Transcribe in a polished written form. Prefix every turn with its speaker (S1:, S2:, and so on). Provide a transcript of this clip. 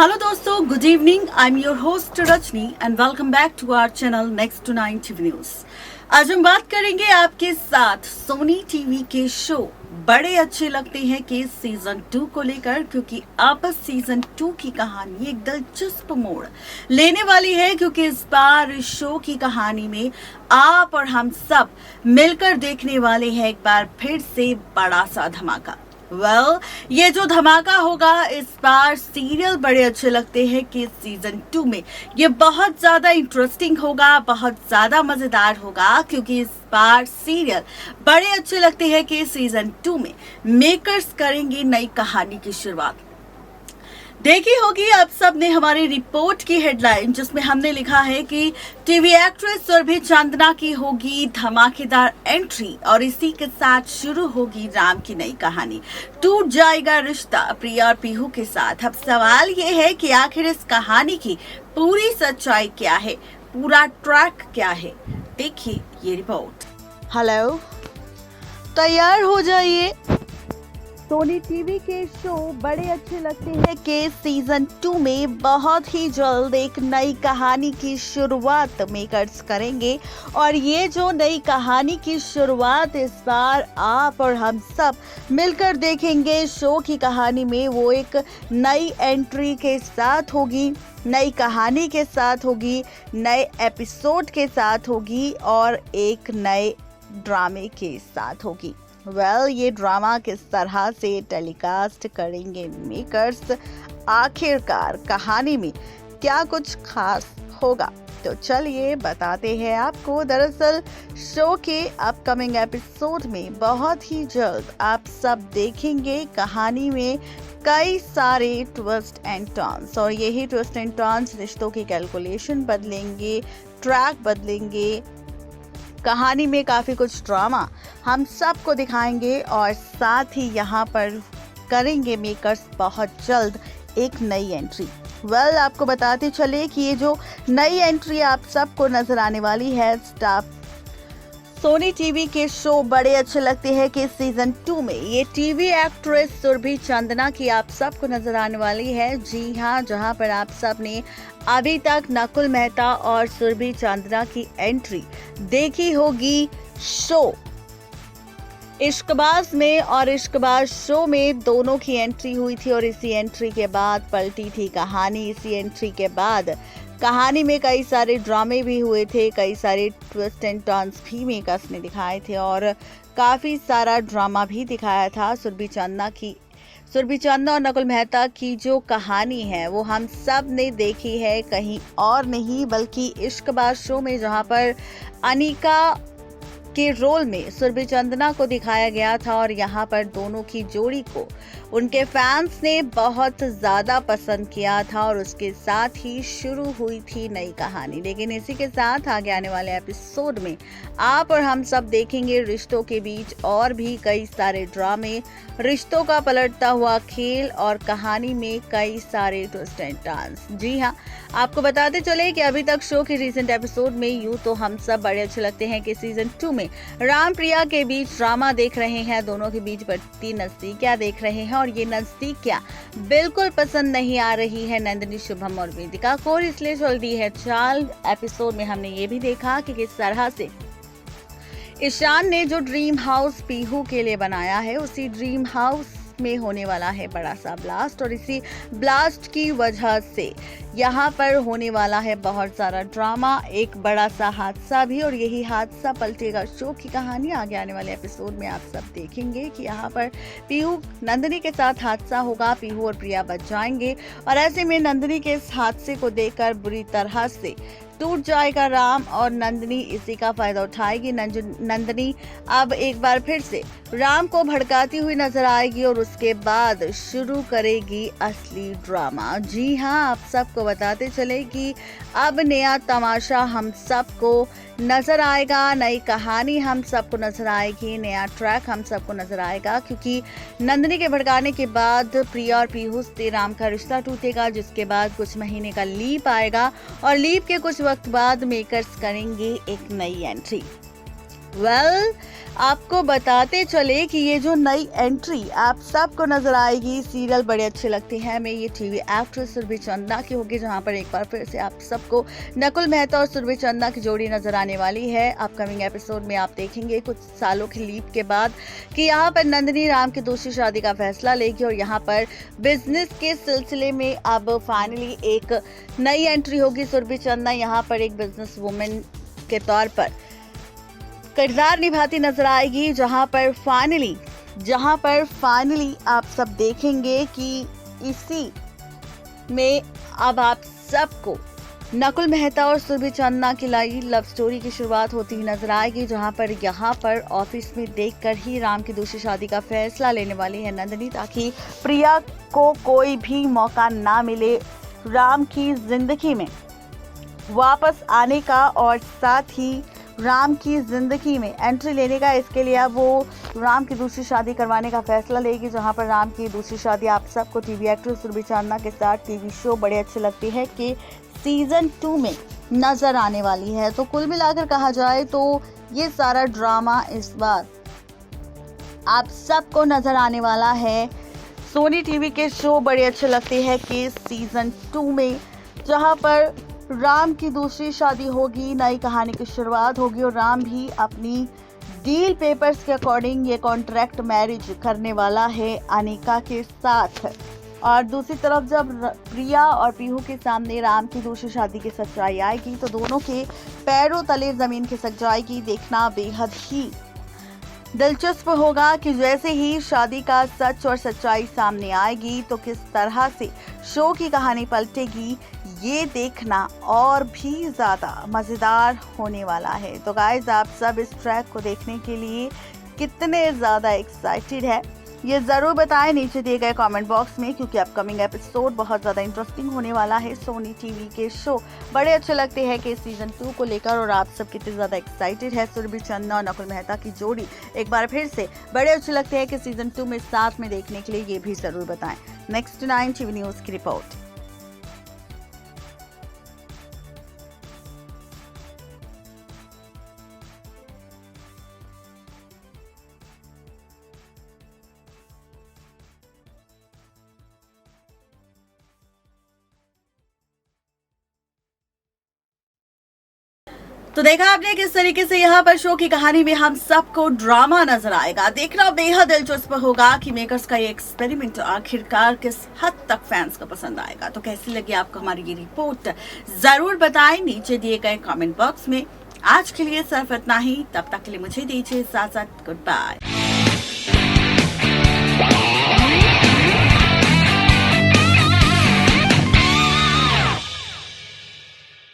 S1: Hello दोस्तों, good evening. I am your host Rajni and welcome back to our channel next to 9 TV news. आज हम बात करेंगे आपके साथ सोनी टीवी के शो बड़े अच्छे लगते हैं कि सीजन 2 को लेकर, क्योंकि अब सीजन 2 की कहानी एक दिलचस्प मोड़ लेने वाली है। क्योंकि इस बार इस शो की कहानी में आप और हम सब मिलकर देखने वाले हैं एक बार फिर से बड़ा सा धमाका। ये जो धमाका होगा इस बार सीरियल बड़े अच्छे लगते हैं कि सीजन 2 में ये बहुत ज्यादा इंटरेस्टिंग होगा, बहुत ज्यादा मजेदार होगा। क्योंकि इस बार सीरियल बड़े अच्छे लगते हैं कि सीजन 2 में मेकर्स करेंगे नई कहानी की शुरुआत। देखी होगी आप सब ने हमारी रिपोर्ट की हेडलाइन, जिसमें हमने लिखा है कि टीवी एक्ट्रेस सुरभि चंदना की होगी धमाकेदार एंट्री और इसी के साथ शुरू होगी राम की नई कहानी। टूट जाएगा रिश्ता प्रिया और पीहू के साथ। अब सवाल ये है कि आखिर इस कहानी की पूरी सच्चाई क्या है, पूरा ट्रैक क्या है। देखिए ये रिपोर्ट। हेलो, तैयार हो जाइए। सोनी टीवी के शो बड़े अच्छे लगते हैं कि सीजन 2 में बहुत ही जल्द एक नई कहानी की शुरुआत मेकर्स करेंगे। और ये जो नई कहानी की शुरुआत इस बार आप और हम सब मिलकर देखेंगे शो की कहानी में, वो एक नई एंट्री के साथ होगी, नई कहानी के साथ होगी, नए एपिसोड के साथ होगी और एक नए ड्रामे के साथ होगी। ये ड्रामा किस तरह से टेलीकास्ट करेंगे मेकर्स, आखिरकार कहानी में क्या कुछ खास होगा, तो चलिए बताते हैं आपको। दरअसल शो के अपकमिंग एपिसोड में बहुत ही जल्द आप सब देखेंगे कहानी में कई सारे ट्विस्ट एंड टर्न्स, और यही ट्विस्ट एंड टर्न्स रिश्तों की कैलकुलेशन बदलेंगे, ट्रैक बदलेंगे, कहानी में काफ़ी कुछ ड्रामा हम सबको दिखाएंगे। और साथ ही यहाँ पर करेंगे मेकर्स बहुत जल्द एक नई एंट्री। आपको बताते चले कि ये जो नई एंट्री आप सबको नजर आने वाली है स्टाफ सोनी टीवी के शो बड़े अच्छे लगते हैं कि सीजन 2 में ये टीवी एक्ट्रेस सुरभि चंदना की आप सबको नजर आने वाली है। जी हाँ, जहां पर आप सब ने अभी तक नकुल मेहता और सुरभि चंदना की एंट्री देखी होगी शो इश्कबाज में, और इश्कबाज शो में दोनों की एंट्री हुई थी और इसी एंट्री के बाद पलटी थी कहानी। इसी एंट्री के बाद कहानी में कई सारे ड्रामे भी हुए थे, कई सारे ट्विस्ट एंड टर्न्स भी मेकर्स ने दिखाए थे और काफ़ी सारा ड्रामा भी दिखाया था। सुरभि चंदना और नकुल मेहता की जो कहानी है वो हम सब ने देखी है, कहीं और नहीं बल्कि इश्कबाज शो में, जहां पर अनिका के रोल में सुरभि चंदना को दिखाया गया था। और यहाँ पर दोनों की जोड़ी को उनके फैंस ने बहुत ज़्यादा पसंद किया था और उसके साथ ही शुरू हुई थी नई कहानी। लेकिन इसी के साथ आगे आने वाले एपिसोड में आप और हम सब देखेंगे रिश्तों के बीच और भी कई सारे ड्रामे, रिश्तों का पलटता हुआ खेल और कहानी में कई सारे ट्विस्ट एंड टर्न्स। जी हाँ, आपको बताते चले कि अभी तक शो के रिसेंट एपिसोड में यूं तो हम सब बड़े अच्छे लगते हैं कि सीजन 2 में राम प्रिया के बीच ड्रामा देख रहे हैं, दोनों के बीच बढ़ती नजदीकियां देख रहे हैं और ये नजदीकियां बिल्कुल पसंद नहीं आ रही है नंदिनी, शुभम और वेदिका को, इसलिए चल दी है चाल। एपिसोड में हमने ये भी देखा कि किस तरह से ईशान ने जो ड्रीम हाउस पीहू के लिए बनाया है, उसी ड्रीम हाउस में होने वाला है बड़ा सा ब्लास्ट, और इसी ब्लास्ट की वजह से यहाँ पर होने वाला है बहुत सारा ड्रामा, एक बड़ा सा हादसा भी, और यही हादसा पलटेगा शो की कहानी। आगे आने वाले एपिसोड में आप सब देखेंगे कि यहाँ पर पीहू नंदिनी के साथ हादसा होगा, पीहू और प्रिया बच जाएंगे और ऐसे में नंदिनी के इस हादसे को देखकर बुरी तरह से टूट जाएगा राम और नंदिनी इसी का फायदा उठाएगी। नंदिनी अब एक बार फिर से राम को भड़काती हुई नजर आएगी और उसके बाद शुरू करेगी असली ड्रामा। जी हाँ, आप सबको बताते चले कि अब नया तमाशा हम सबको नजर आएगा, नई कहानी हम सबको नजर आएगी, नया ट्रैक हम सबको नजर आएगा। क्योंकि नंदिनी के भड़काने के बाद प्रिया और पीहू से राम का रिश्ता टूटेगा, जिसके बाद कुछ महीने का लीप आएगा और लीप के कुछ वक्त बाद मेकर्स करेंगे एक नई एंट्री। वेल आपको बताते चले कि ये जो नई एंट्री आप सबको नजर आएगी, सीरियल बड़े अच्छे लगते हैं में ये टीवी एक्ट्रेस सुरभि चंदा की होगी, जहां पर एक बार फिर से आप सबको नकुल मेहता और सुरभि चंदा की जोड़ी नजर आने वाली है। अपकमिंग एपिसोड में आप देखेंगे कुछ सालों की लीप के बाद कि यहाँ पर नंदिनी राम की दूसरी शादी का फैसला लेगी और यहाँ पर बिजनेस के सिलसिले में अब फाइनली एक नई एंट्री होगी। सुरभि चंदा यहाँ पर एक बिजनेस वुमेन के तौर पर किरदार निभाती नजर आएगी, जहां पर फाइनली आप सब देखेंगे कि इसी में अब आप सबको नकुल मेहता और सुरभि चंदा की लाई लव स्टोरी की शुरुआत होती ही नजर आएगी, जहां पर यहाँ पर ऑफिस में देखकर ही राम की दूसरी शादी का फैसला लेने वाली है नंदिनी, ताकि प्रिया को कोई भी मौका ना मिले राम की जिंदगी में वापस आने का और साथ ही राम की जिंदगी में एंट्री लेने का। इसके लिए अब वो राम की दूसरी शादी करवाने का फैसला लेगी, जहां पर राम की दूसरी शादी आप सबको टीवी एक्ट्रेस सुरभि चंदा के साथ टीवी शो बड़े अच्छे लगते हैं कि सीजन 2 में नजर आने वाली है। तो कुल मिलाकर कहा जाए तो ये सारा ड्रामा इस बार आप सबको नजर आने वाला है सोनी टीवी के शो बड़े अच्छे लगते हैं कि सीजन 2 में, जहां पर राम की दूसरी शादी होगी, नई कहानी की शुरुआत होगी और राम भी अपनी डील पेपर्स के अकॉर्डिंग ये कॉन्ट्रैक्ट मैरिज करने वाला है अनिका के साथ। और दूसरी तरफ जब प्रिया और पीहू के सामने राम की दूसरी शादी की सच्चाई आएगी तो दोनों के पैरों तले जमीन खिसक जाएगी। देखना बेहद ही दिलचस्प होगा कि जैसे ही शादी का सच और सच्चाई सामने आएगी तो किस तरह से शो की कहानी पलटेगी, ये देखना और भी ज्यादा मजेदार होने वाला है। तो गाइस, आप सब इस ट्रैक को देखने के लिए कितने ज्यादा एक्साइटेड है ये जरूर बताएं नीचे दिए गए कमेंट बॉक्स में, क्योंकि अपकमिंग एपिसोड बहुत ज्यादा इंटरेस्टिंग होने वाला है। सोनी टीवी के शो बड़े अच्छे लगते हैं कि सीजन 2 को लेकर और आप सब कितने ज्यादा एक्साइटेड है। सुरभि चंदा और नकुल मेहता की जोड़ी एक बार फिर से बड़े अच्छे लगते हैं कि सीजन 2 में साथ में देखने के लिए, ये भी जरूर बताएं। नेक्स्ट 9 टीवी न्यूज की रिपोर्ट। तो देखा आपने किस तरीके से यहाँ पर शो की कहानी में हम सबको ड्रामा नजर आएगा। देखना बेहद दिलचस्प होगा कि मेकर्स का ये एक्सपेरिमेंट आखिरकार किस हद तक फैंस को पसंद आएगा। तो कैसी लगी आपको हमारी ये रिपोर्ट, जरूर बताएं नीचे दिए गए कमेंट बॉक्स में। आज के लिए सिर्फ इतना ही, तब तक के लिए मुझे दीजिए इजाजत। Good bye.